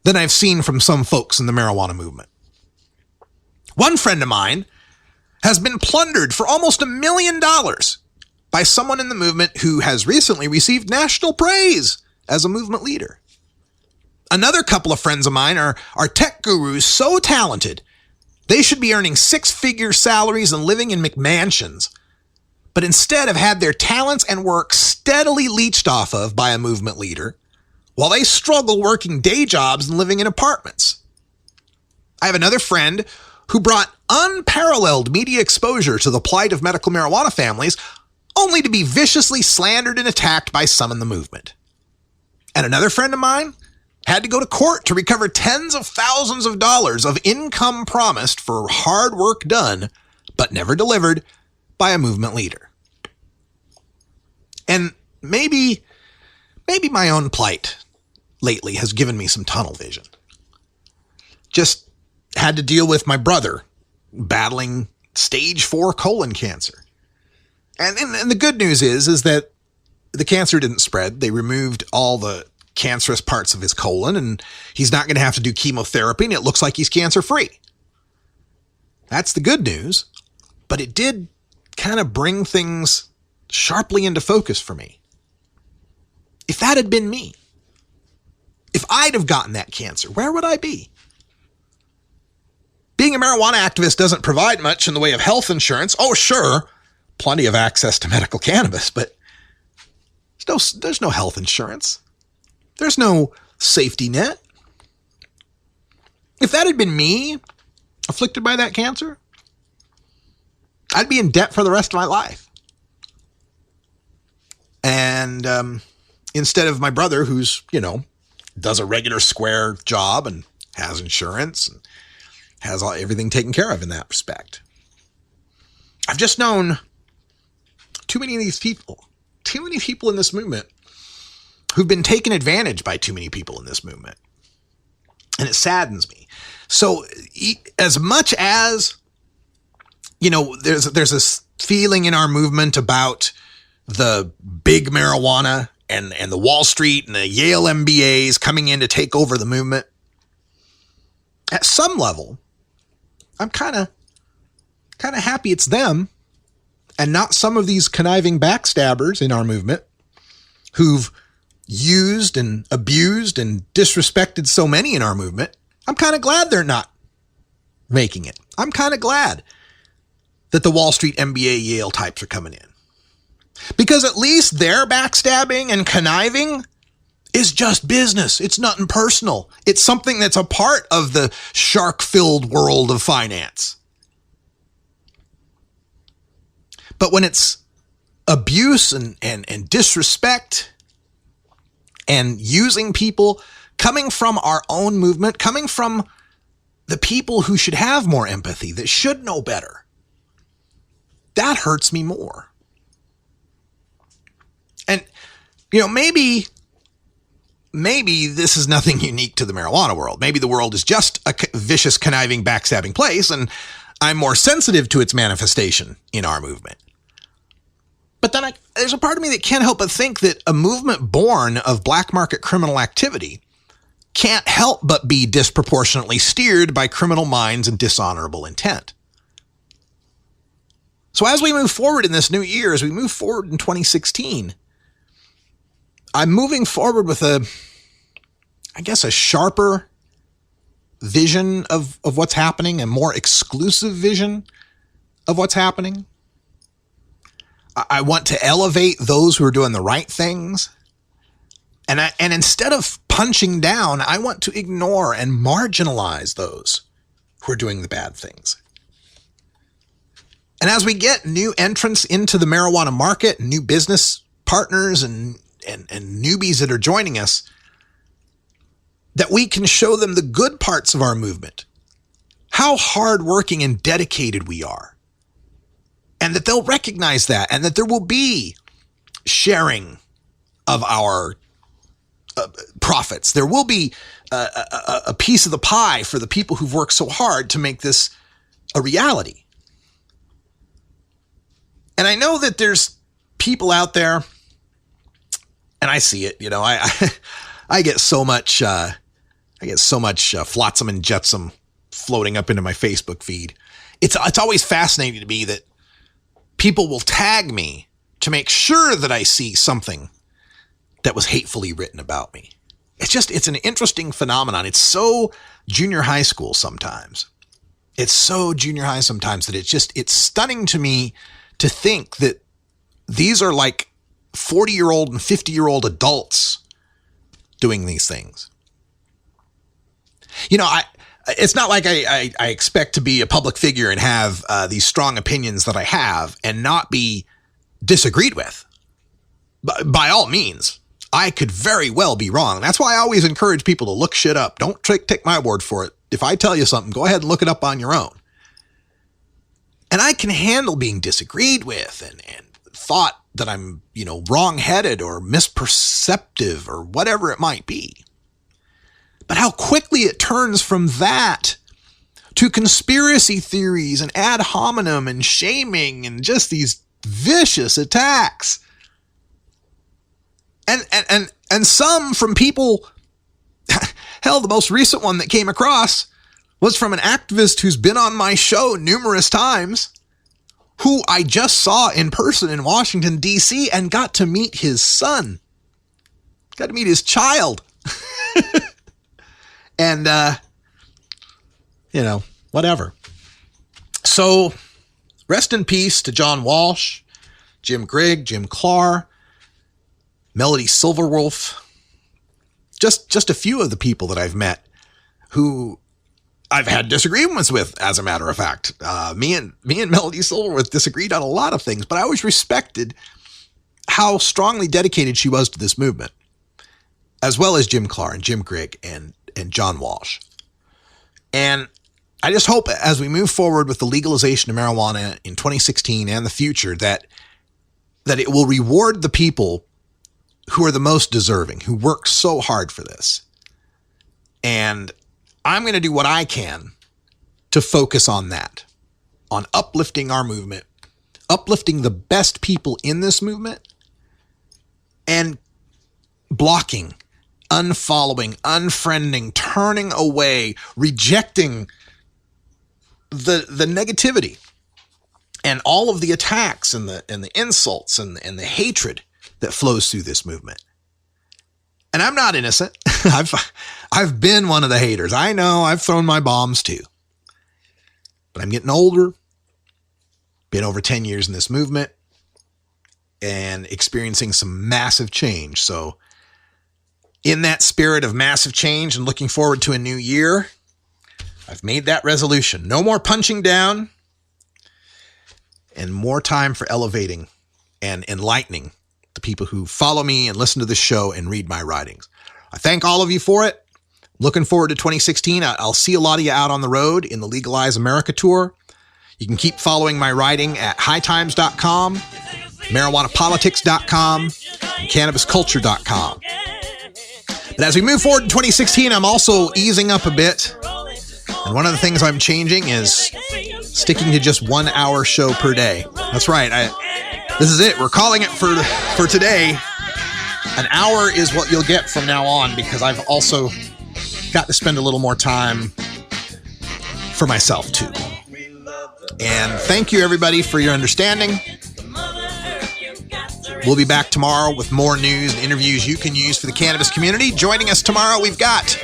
than I've seen from some folks in the marijuana movement. One friend of mine has been plundered for almost $1 million by someone in the movement who has recently received national praise as a movement leader. Another couple of friends of mine are tech gurus so talented, they should be earning six-figure salaries and living in McMansions, but instead have had their talents and work steadily leached off of by a movement leader while they struggle working day jobs and living in apartments. I have another friend who brought unparalleled media exposure to the plight of medical marijuana families, only to be viciously slandered and attacked by some in the movement. And another friend of mine had to go to court to recover tens of thousands of dollars of income promised for hard work done, but never delivered by a movement leader. And maybe my own plight lately has given me some tunnel vision. Just had to deal with my brother battling stage 4 colon cancer. And the good news is that the cancer didn't spread. They removed all the cancerous parts of his colon, and he's not going to have to do chemotherapy, and it looks like he's cancer-free. That's the good news, but it did kind of bring things sharply into focus for me. If that had been me, if I'd have gotten that cancer, where would I be? Being a marijuana activist doesn't provide much in the way of health insurance. Oh, sure, plenty of access to medical cannabis, but there's no health insurance. There's no safety net. If that had been me, afflicted by that cancer, I'd be in debt for the rest of my life. And instead of my brother, who's, does a regular square job and has insurance and has everything taken care of in that respect. I've just known too many of these people, too many people in this movement who've been taken advantage by too many people in this movement. And it saddens me. So as much as, there's this feeling in our movement about the big marijuana and the Wall Street and the Yale MBAs coming in to take over the movement, at some level, I'm kind of happy it's them and not some of these conniving backstabbers in our movement who've used and abused and disrespected so many in our movement. I'm kind of glad they're not making it. I'm kind of glad that the Wall Street MBA Yale types are coming in. Because at least their backstabbing and conniving is just business. It's nothing personal. It's something that's a part of the shark-filled world of finance. But when it's abuse and disrespect and using people coming from our own movement, coming from the people who should have more empathy, that should know better, that hurts me more. And, maybe this is nothing unique to the marijuana world. Maybe the world is just a vicious, conniving, backstabbing place, and I'm more sensitive to its manifestation in our movement. But then there's a part of me that can't help but think that a movement born of black market criminal activity can't help but be disproportionately steered by criminal minds and dishonorable intent. So as we move forward in this new year, as we move forward in 2016, I'm moving forward with a sharper vision of what's happening, a more exclusive vision of what's happening. I want to elevate those who are doing the right things. And instead of punching down, I want to ignore and marginalize those who are doing the bad things. And as we get new entrants into the marijuana market, new business partners and newbies that are joining us, that we can show them the good parts of our movement how hardworking and dedicated we are. And that they'll recognize that, and that there will be sharing of our profits. There will be a piece of the pie for the people who've worked so hard to make this a reality. And I know that there's people out there, and I see it, I get so much flotsam and jetsam floating up into my Facebook feed. It's always fascinating to me that people will tag me to make sure that I see something that was hatefully written about me. It's an interesting phenomenon. It's so junior high school sometimes. It's so junior high sometimes that it's stunning to me to think that these are like 40-year-old and 50-year-old adults doing these things. It's not like I expect to be a public figure and have these strong opinions that I have and not be disagreed with. By all means, I could very well be wrong. That's why I always encourage people to look shit up. Don't take my word for it. If I tell you something, go ahead and look it up on your own. And I can handle being disagreed with and thought that I'm, wrong-headed or misperceptive or whatever it might be. But how quickly it turns from that to conspiracy theories and ad hominem and shaming and just these vicious attacks. And some from people, hell, the most recent one that came across was from an activist who's been on my show numerous times, who I just saw in person in Washington, D.C., and got to meet his son. Got to meet his child. And, whatever. So, rest in peace to John Walsh, Jim Grigg, Jim Clark, Melody Silverwolf. Just a few of the people that I've met who I've had disagreements with, as a matter of fact. Me and Melody Silverwolf disagreed on a lot of things, but I always respected how strongly dedicated she was to this movement, as well as Jim Clark and Jim Grigg and John Walsh. And I just hope as we move forward with the legalization of marijuana in 2016 and the future that it will reward the people who are the most deserving, who work so hard for this. And I'm going to do what I can to focus on that, on uplifting our movement, uplifting the best people in this movement, and blocking, unfollowing, unfriending, turning away, rejecting the negativity and all of the attacks and the insults and the hatred that flows through this movement. And I'm not innocent. I've been one of the haters. I know I've thrown my bombs too. But I'm getting older. Been over 10 years in this movement and experiencing some massive change. So in that spirit of massive change and looking forward to a new year, I've made that resolution. No more punching down and more time for elevating and enlightening the people who follow me and listen to this show and read my writings. I thank all of you for it. Looking forward to 2016. I'll see a lot of you out on the road in the Legalize America tour. You can keep following my writing at hightimes.com, marijuanapolitics.com, and cannabisculture.com. But as we move forward in 2016, I'm also easing up a bit. And one of the things I'm changing is sticking to just 1 hour show per day. That's right. This is it. We're calling it for today. An hour is what you'll get from now on, because I've also got to spend a little more time for myself too. And thank you everybody for your understanding. We'll be back tomorrow with more news and interviews you can use for the cannabis community. Joining us tomorrow, we've got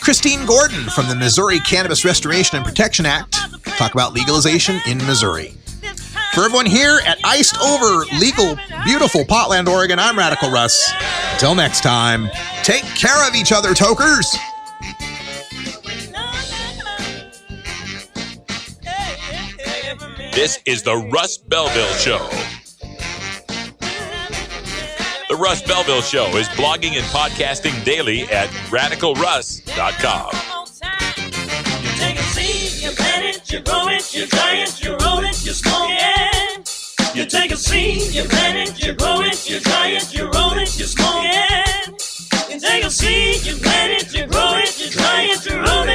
Christine Gordon from the Missouri Cannabis Restoration and Protection Act. Talk about legalization in Missouri. For everyone here at iced over, legal, beautiful Portland, Oregon, I'm Radical Russ. Until next time, take care of each other, tokers.
This is the Russ Belville Show. The Russ Belville Show is blogging and podcasting daily at radicalruss.com.
it, you grow it, you dry it, you roll it, you smoke it. You take a seed, you plant it, you grow it, you dry it, you roll it, you smoke it. You take a seed, you plant it, you grow it, you dry it, you roll it.